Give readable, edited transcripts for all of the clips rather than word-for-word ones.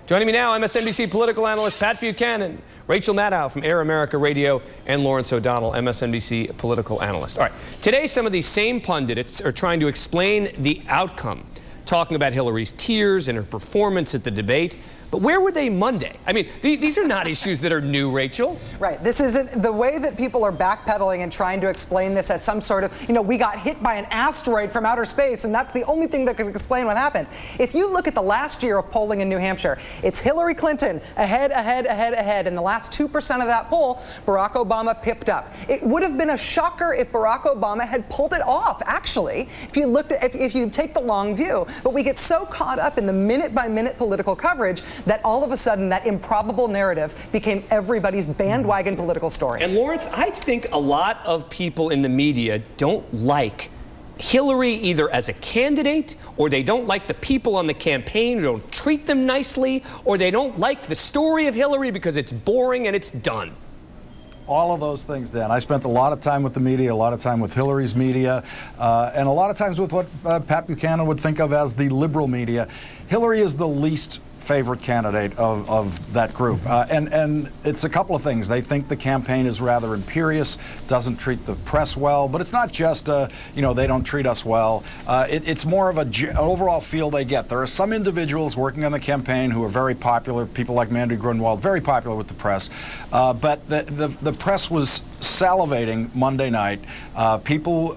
Joining me now, MSNBC political analyst Pat Buchanan, Rachel Maddow from Air America Radio, and Lawrence O'Donnell, MSNBC political analyst. All right, today some of these same pundits are trying to explain the outcome, talking about Hillary's tears and her performance at the debate. But where were they Monday? I mean, these are not issues that are new, Rachel. Right. This isn't the way that people are backpedaling and trying to explain this as some sort of, we got hit by an asteroid from outer space, and that's the only thing that can explain what happened. If you look at the last year of polling in New Hampshire, it's Hillary Clinton ahead. In the last 2% of that poll, Barack Obama pipped up. It would have been a shocker if Barack Obama had pulled it off, actually, if you looked at, if you take the long view. But we get so caught up in the minute-by-minute political coverage that all of a sudden that improbable narrative became everybody's bandwagon political story. And Lawrence, I think a lot of people in the media don't like Hillary either as a candidate, or they don't like the people on the campaign who don't treat them nicely, or they don't like the story of Hillary because it's boring and it's done. All of those things, Dan. I spent a lot of time with the media, a lot of time with Hillary's media, and a lot of times with what Pat Buchanan would think of as the liberal media. Hillary is the least favorite candidate of that group. And it's a couple of things. They think the campaign is rather imperious, doesn't treat the press well, but it's not just, they don't treat us well. It's more of an overall feel they get. There are some individuals working on the campaign who are very popular, people like Mandy Grunwald, very popular with the press, but the press was salivating Monday night. People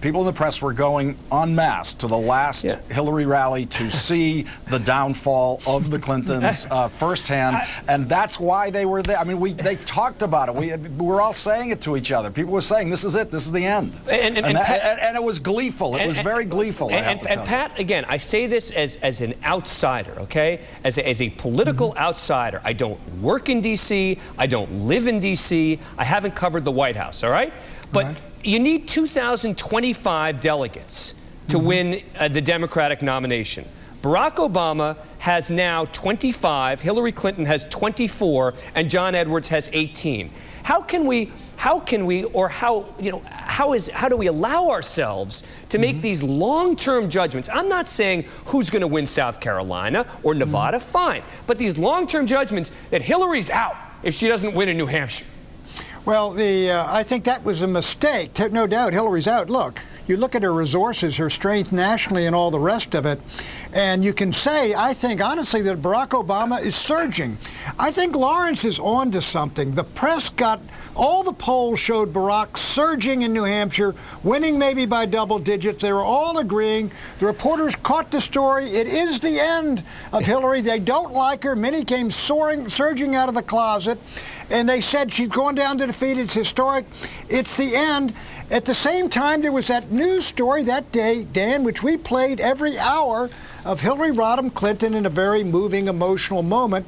in the press were going en masse to the last Hillary rally to see the downfall of the Clintons firsthand, and that's why they were there. I mean, they talked about it. We were all saying it to each other. People were saying, "This is it. This is the end." And it was gleeful. It was very gleeful. And Pat, again, I say this as an outsider, okay? As a political outsider. I don't work in D.C. I don't live in D.C. I haven't covered the White House. All right, but you need 2,025 delegates to win the Democratic nomination. Barack Obama has now 25, Hillary Clinton has 24, and John Edwards has 18. How do we allow ourselves to make these long-term judgments? I'm not saying who's going to win South Carolina or Nevada, fine, but these long-term judgments that Hillary's out if she doesn't win in New Hampshire. Well, I think that was a mistake. No doubt Hillary's out. Look, you look at her resources, her strength nationally and all the rest of it, and you can say, I think, honestly, that Barack Obama is surging. I think Lawrence is on to something. The press all the polls showed Barack surging in New Hampshire, winning maybe by double digits. They were all agreeing. The reporters caught the story. It is the end of Hillary. They don't like her. Many came surging out of the closet, and they said she's going down to defeat. It's historic. It's the end. At the same time, there was that news story that day, Dan, which we played every hour, of Hillary Rodham Clinton in a very moving, emotional moment.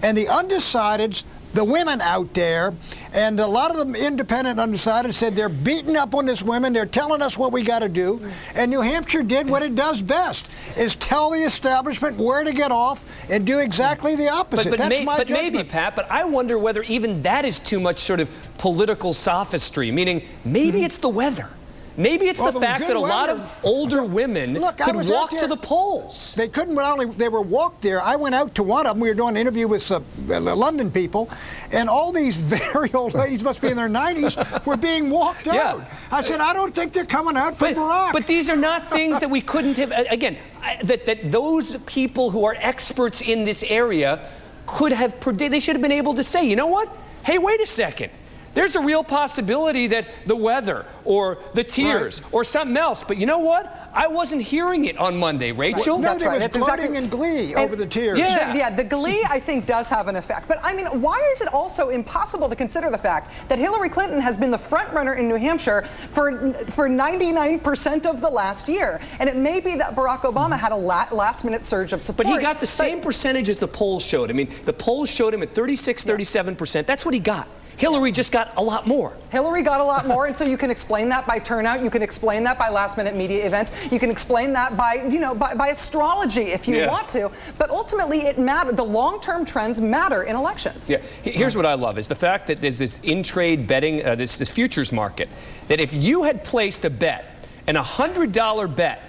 And the undecideds, the women out there, and a lot of them independent undecided, said they're beating up on these women. They're telling us what we got to do. And New Hampshire did what it does best, is tell the establishment where to get off and do exactly the opposite. That's my judgment. Maybe, Pat, but I wonder whether even that is too much sort of political sophistry, meaning maybe it's the weather. Maybe it's the fact that a lot of older women could walk to the polls. They couldn't, they were walked there. I went out to one of them. We were doing an interview with London people, and all these very old ladies, must be in their 90s, were being walked out. I said, I don't think they're coming out for Barack. But these are not things that we couldn't have, again, that those people who are experts in this area could have predicted. They should have been able to say, you know what? Hey, wait a second. There's a real possibility that the weather or the tears or something else. But you know what? I wasn't hearing it on Monday, Rachel. No, they was gloating in glee over the tears. The glee, I think, does have an effect. But, I mean, why is it also impossible to consider the fact that Hillary Clinton has been the front runner in New Hampshire for 99% of the last year? And it may be that Barack Obama had a last-minute surge of support. But he got the same percentage as the polls showed. I mean, the polls showed him at 36, 37%. That's what he got. Hillary just got a lot more. Hillary got a lot more, and so you can explain that by turnout. You can explain that by last-minute media events. You can explain that by, by astrology if you want to. But ultimately, it matters. The long-term trends matter in elections. Yeah. Here's what I love is the fact that there's this in-trade betting, this futures market, that if you had placed a bet, an $100 bet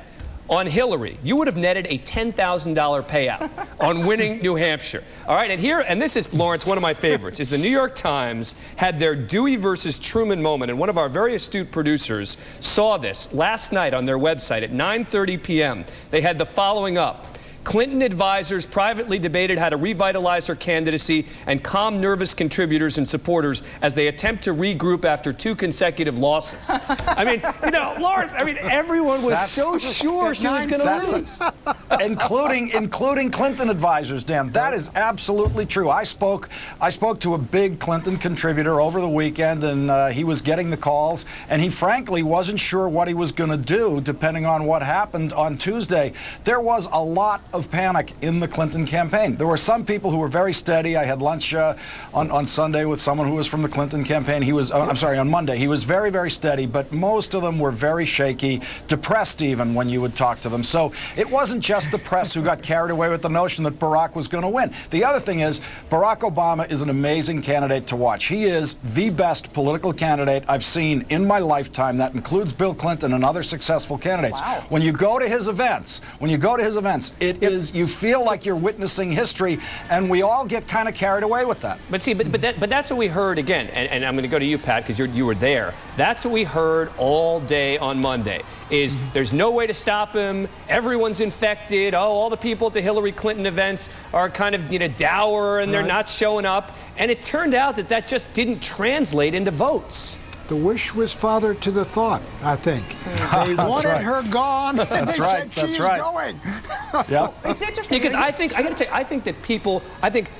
on Hillary, you would have netted a $10,000 payout on winning New Hampshire. All right, and here, and this is, Lawrence, one of my favorites, is the New York Times had their Dewey versus Truman moment, and one of our very astute producers saw this last night on their website at 9:30 p.m. They had the following up. Clinton advisors privately debated how to revitalize her candidacy and calm nervous contributors and supporters as they attempt to regroup after 2 consecutive losses. I mean, you know, Lawrence, I mean, everyone was so sure she was going to lose. Including Clinton advisors, Dan. That is absolutely true. I spoke to a big Clinton contributor over the weekend, and he was getting the calls, and he frankly wasn't sure what he was going to do depending on what happened on Tuesday. There was a lot of panic in the Clinton campaign. There were some people who were very steady. I had lunch on Sunday with someone who was from the Clinton campaign. He was, I'm sorry, on Monday. He was very, very steady, but most of them were very shaky, depressed even when you would talk to them. So it wasn't just the press who got carried away with the notion that Barack was going to win. The other thing is, Barack Obama is an amazing candidate to watch. He is the best political candidate I've seen in my lifetime. That includes Bill Clinton and other successful candidates. Wow. When you go to his events, it is, you feel like you're witnessing history, and we all get kind of carried away with that. But see, but that's what we heard again, and I'm going to go to you, Pat, because you were there. That's what we heard all day on Monday, is there's no way to stop him, everyone's infected, all the people at the Hillary Clinton events are kind of, you know, dour, and they're not showing up, and it turned out that just didn't translate into votes. The wish was father to the thought, I think. They wanted her gone, and they said she's going. Yeah. It's interesting Because I got to tell you, I think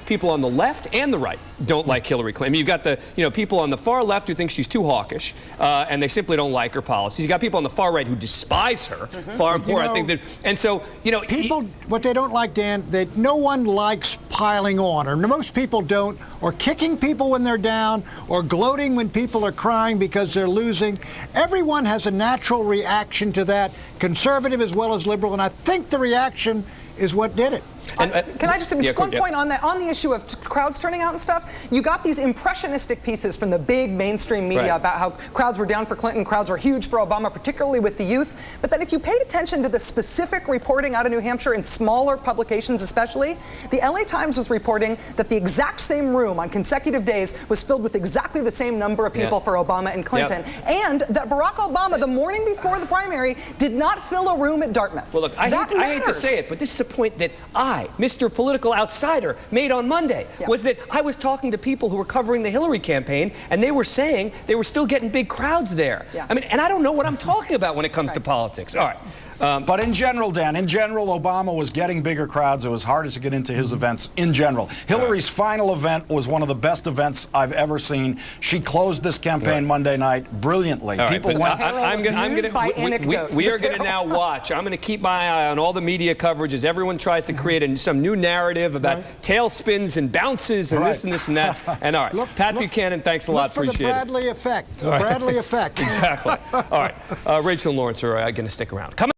people on the left and the right don't like Hillary Clinton. I mean, you've got the, you know, people on the far left who think she's too hawkish, and they simply don't like her policies. You got people on the far right who despise her far more. You know, I think that, and so, you know, people, what they don't like, Dan, that no one likes piling on, or most people don't, or kicking people when they're down, or gloating when people are crying because they're losing. Everyone has a natural reaction to that, conservative as well as liberal, and I think the reaction is what did it. Can I just one point on the issue of crowds turning out and stuff? You got these impressionistic pieces from the big mainstream media about how crowds were down for Clinton, crowds were huge for Obama, particularly with the youth. But then if you paid attention to the specific reporting out of New Hampshire in smaller publications especially, the LA Times was reporting that the exact same room on consecutive days was filled with exactly the same number of people for Obama and Clinton. And that Barack Obama, the morning before the primary, did not fill a room at Dartmouth. Well, look, I hate to say it, but this is a point that Mr. Political Outsider, made on Monday, was that I was talking to people who were covering the Hillary campaign, and they were saying they were still getting big crowds there. I mean, and I don't know what I'm talking about when it comes to politics. All right. But in general, Dan, Obama was getting bigger crowds. It was harder to get into his events in general. Hillary's final event was one of the best events I've ever seen. She closed this campaign Monday night brilliantly. People went. We are going to now watch. I'm going to keep my eye on all the media coverage as everyone tries to create some new narrative about tailspins and bounces and this and this and that. And all right, Pat Buchanan, thanks a lot. Appreciate it. The Bradley effect. The Bradley effect. Exactly. All right. Rachel and Lawrence are going to stick around. Come on.